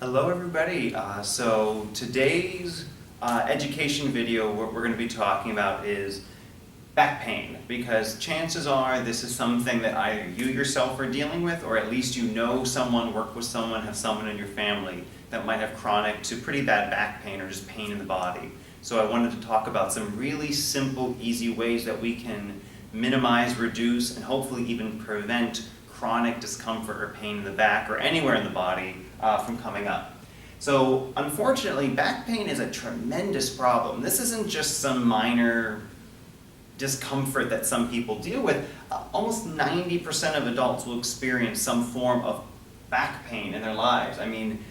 Hello everybody. So today's education video, what we're going to be talking about is back pain, because chances are this is something that either you yourself are dealing with, or at least you know someone, work with someone, have someone in your family that might have chronic to pretty bad back pain or just pain in the body. So I wanted to talk about some really simple, easy ways that we can minimize, reduce, and hopefully even prevent chronic discomfort or pain in the back or anywhere in the body from coming up. So unfortunately, back pain is a tremendous problem. This isn't just some minor discomfort that some people deal with. Almost 90% of adults will experience some form of back pain in their lives. I mean,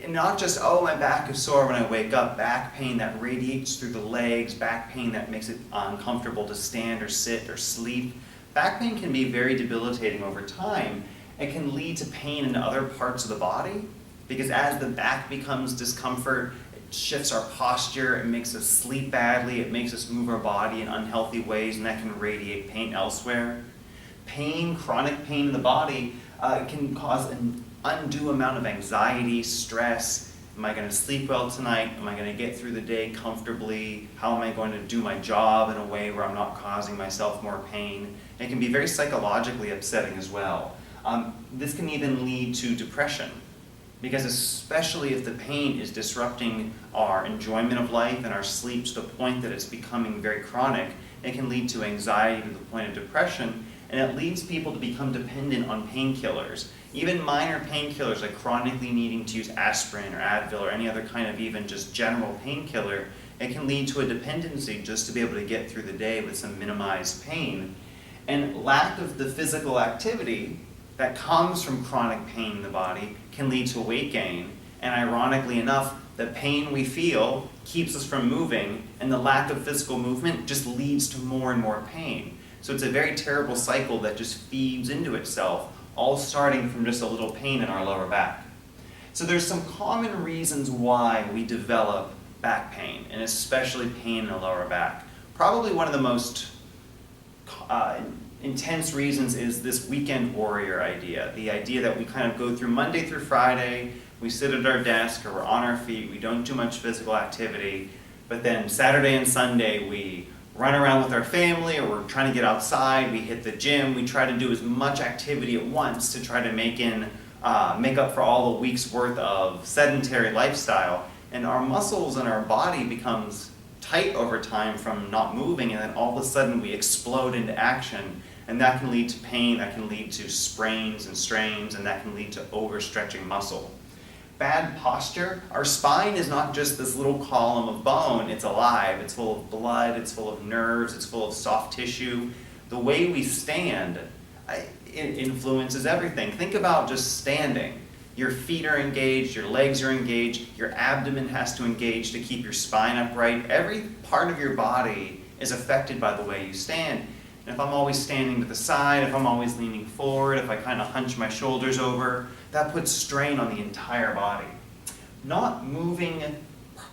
not just, oh, my back is sore when I wake up, back pain that radiates through the legs, back pain that makes it uncomfortable to stand or sit or sleep. Back pain can be very debilitating over time. It can lead to pain in other parts of the body, because as the back becomes discomfort, it shifts our posture, it makes us sleep badly, it makes us move our body in unhealthy ways, and that can radiate pain elsewhere. Pain, chronic pain in the body, can cause an undue amount of anxiety, stress. Am I going to sleep well tonight? Am I going to get through the day comfortably? How am I going to do my job in a way where I'm not causing myself more pain? It can be very psychologically upsetting as well. This can even lead to depression, because especially if the pain is disrupting our enjoyment of life and our sleep to the point that it's becoming very chronic, it can lead to anxiety to the point of depression, and it leads people to become dependent on painkillers. Even minor painkillers, like chronically needing to use aspirin or Advil or any other kind of even just general painkiller, it can lead to a dependency just to be able to get through the day with some minimized pain. And lack of the physical activity that comes from chronic pain in the body can lead to weight gain. And ironically enough, the pain we feel keeps us from moving, and the lack of physical movement just leads to more and more pain. So it's a very terrible cycle that just feeds into itself, all starting from just a little pain in our lower back. So there's some common reasons why we develop back pain, and especially pain in the lower back. Probably one of the most intense reasons is this weekend warrior idea. The idea that we kind of go through Monday through Friday, we sit at our desk or we're on our feet, we don't do much physical activity, but then Saturday and Sunday we run around with our family, or we're trying to get outside, we hit the gym, we try to do as much activity at once to try to make up for all the week's worth of sedentary lifestyle, and our muscles and our body becomes tight over time from not moving, and then all of a sudden we explode into action, and that can lead to pain, that can lead to sprains and strains, and that can lead to overstretching muscle. Bad posture, our spine is not just this little column of bone, it's alive, it's full of blood, it's full of nerves, it's full of soft tissue. The way we stand, it influences everything. Think about just standing. Your feet are engaged, your legs are engaged, your abdomen has to engage to keep your spine upright. Every part of your body is affected by the way you stand. And if I'm always standing to the side, if I'm always leaning forward, if I kind of hunch my shoulders over, that puts strain on the entire body. Not moving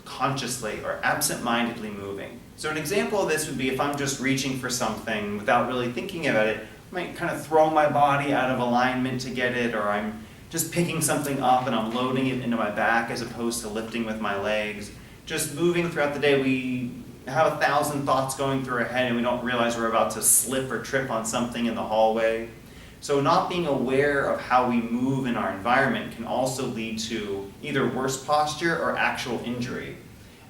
consciously or absent-mindedly moving. So an example of this would be if I'm just reaching for something without really thinking about it, I might kind of throw my body out of alignment to get it, or I'm just picking something up and I'm loading it into my back as opposed to lifting with my legs. Just moving throughout the day, we have 1,000 thoughts going through our head and we don't realize we're about to slip or trip on something in the hallway. So not being aware of how we move in our environment can also lead to either worse posture or actual injury.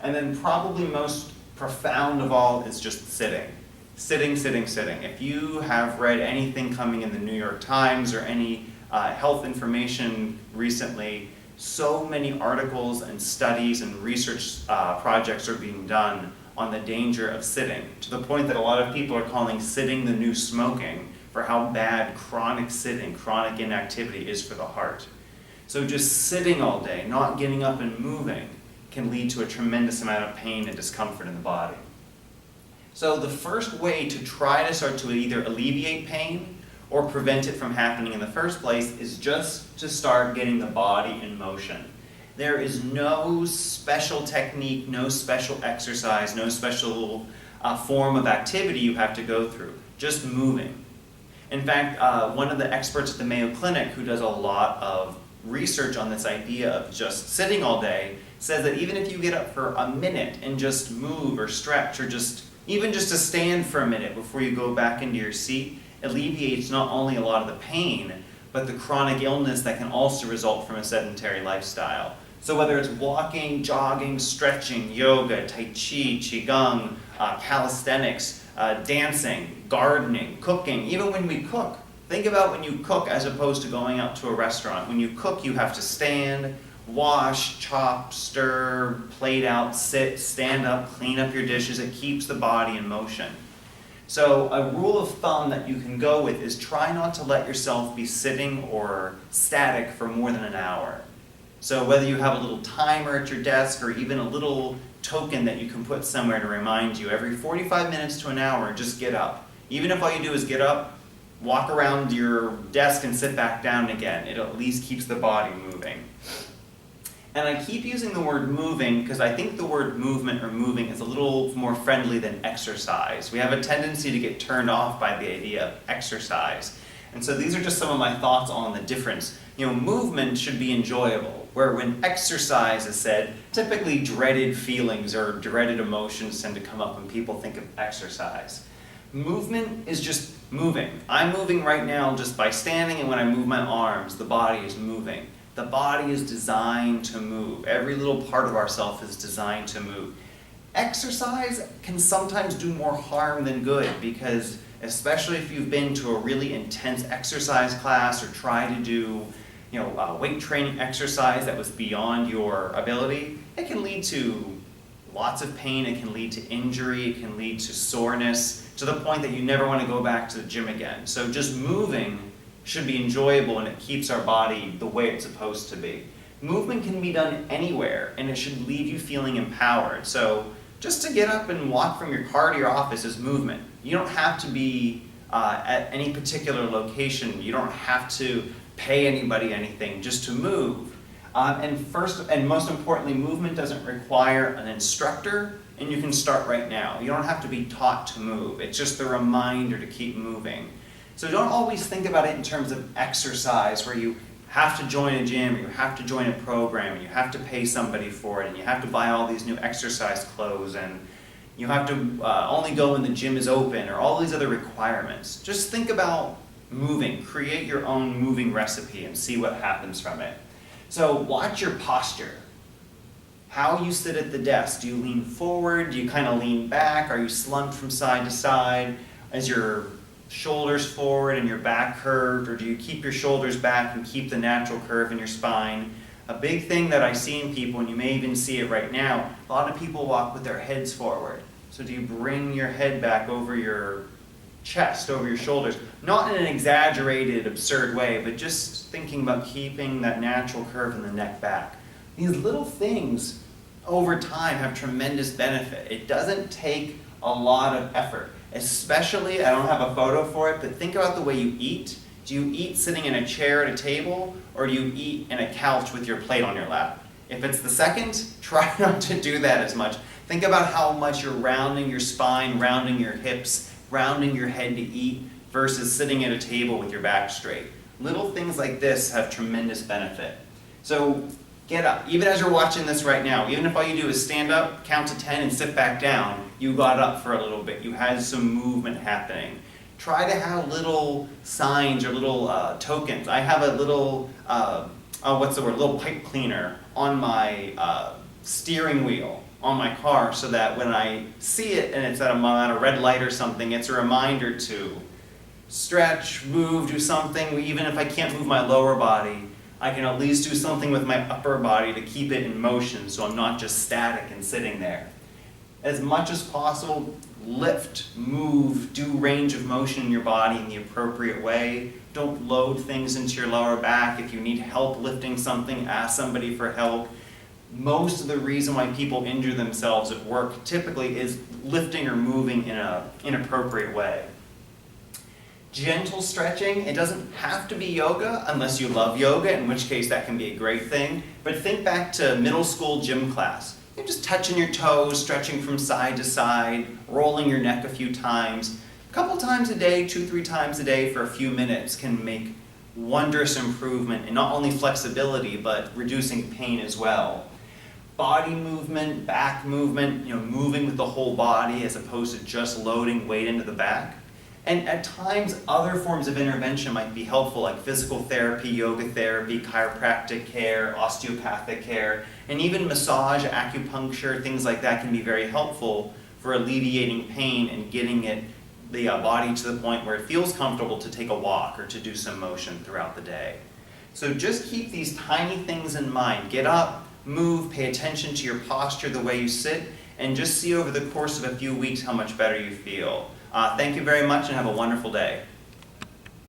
And then probably most profound of all is just sitting. Sitting, sitting, sitting. If you have read anything coming in the New York Times or any health information recently, so many articles and studies and research projects are being done on the danger of sitting, to the point that a lot of people are calling sitting the new smoking, for how bad chronic sitting, chronic inactivity is for the heart. So just sitting all day, not getting up and moving, can lead to a tremendous amount of pain and discomfort in the body. So the first way to try to start to either alleviate pain or prevent it from happening in the first place is just to start getting the body in motion. There is no special technique, no special exercise, no special form of activity you have to go through, just moving. In fact, one of the experts at the Mayo Clinic who does a lot of research on this idea of just sitting all day says that even if you get up for a minute and just move or stretch or even just to stand for a minute before you go back into your seat, alleviates not only a lot of the pain, but the chronic illness that can also result from a sedentary lifestyle. So whether it's walking, jogging, stretching, yoga, tai chi, qigong, calisthenics, dancing, gardening, cooking, even when we cook, think about when you cook as opposed to going out to a restaurant. When you cook, you have to stand, wash, chop, stir, plate out, sit, stand up, clean up your dishes. It keeps the body in motion. So a rule of thumb that you can go with is try not to let yourself be sitting or static for more than an hour. So whether you have a little timer at your desk or even a little token that you can put somewhere to remind you, every 45 minutes to an hour, just get up. Even if all you do is get up, walk around your desk and sit back down again. It at least keeps the body moving. And I keep using the word moving because I think the word movement or moving is a little more friendly than exercise. We have a tendency to get turned off by the idea of exercise. And so these are just some of my thoughts on the difference. Movement should be enjoyable, where when exercise is said, typically dreaded feelings or dreaded emotions tend to come up when people think of exercise. Movement is just moving. I'm moving right now just by standing, and when I move my arms, the body is moving. The body is designed to move. Every little part of ourself is designed to move. Exercise can sometimes do more harm than good because, especially if you've been to a really intense exercise class or try to do weight training exercise that was beyond your ability, it can lead to lots of pain, it can lead to injury, it can lead to soreness, to the point that you never want to go back to the gym again. So just moving should be enjoyable and it keeps our body the way it's supposed to be. Movement can be done anywhere and it should leave you feeling empowered. So just to get up and walk from your car to your office is movement. You don't have to be at any particular location. You don't have to pay anybody anything just to move. And first and most importantly, movement doesn't require an instructor, and you can start right now. You don't have to be taught to move. It's just a reminder to keep moving. So don't always think about it in terms of exercise, where you have to join a gym, or you have to join a program, and you have to pay somebody for it, and you have to buy all these new exercise clothes, and you have to only go when the gym is open, or all these other requirements. Just think about moving. Create your own moving recipe and see what happens from it. So watch your posture. How you sit at the desk. Do you lean forward? Do you kind of lean back? Are you slumped from side to side? Is your shoulders forward and your back curved, or do you keep your shoulders back and keep the natural curve in your spine? A big thing that I see in people, and you may even see it right now, a lot of people walk with their heads forward. So do you bring your head back over your chest, over your shoulders? Not in an exaggerated, absurd way, but just thinking about keeping that natural curve in the neck back. These little things over time have tremendous benefit. It doesn't take a lot of effort. Especially, I don't have a photo for it, but think about the way you eat. Do you eat sitting in a chair at a table, or do you eat in a couch with your plate on your lap? If it's the second, try not to do that as much. Think about how much you're rounding your spine, rounding your hips, rounding your head to eat, versus sitting at a table with your back straight. Little things like this have tremendous benefit. So get up. Even as you're watching this right now, even if all you do is stand up, count to 10, and sit back down, you got up for a little bit. You had some movement happening. Try to have little signs or little tokens. I have a little, little pipe cleaner on my steering wheel on my car, so that when I see it and it's at a red light or something, it's a reminder to stretch, move, do something. Even if I can't move my lower body, I can at least do something with my upper body to keep it in motion, so I'm not just static and sitting there. As much as possible, lift, move, do range of motion in your body in the appropriate way. Don't load things into your lower back. If you need help lifting something, ask somebody for help. Most of the reason why people injure themselves at work typically is lifting or moving in an inappropriate way. Gentle stretching, it doesn't have to be yoga unless you love yoga, in which case that can be a great thing. But think back to middle school gym class. You're just touching your toes, stretching from side to side, rolling your neck a few times. A couple times a day, 2-3 times a day for a few minutes can make wondrous improvement in not only flexibility, but reducing pain as well. Body movement, back movement, moving with the whole body as opposed to just loading weight into the back. And at times, other forms of intervention might be helpful, like physical therapy, yoga therapy, chiropractic care, osteopathic care, and even massage, acupuncture, things like that can be very helpful for alleviating pain and getting the body to the point where it feels comfortable to take a walk or to do some motion throughout the day. So just keep these tiny things in mind. Get up, move, pay attention to your posture, the way you sit, and just see over the course of a few weeks how much better you feel. Thank you very much and have a wonderful day.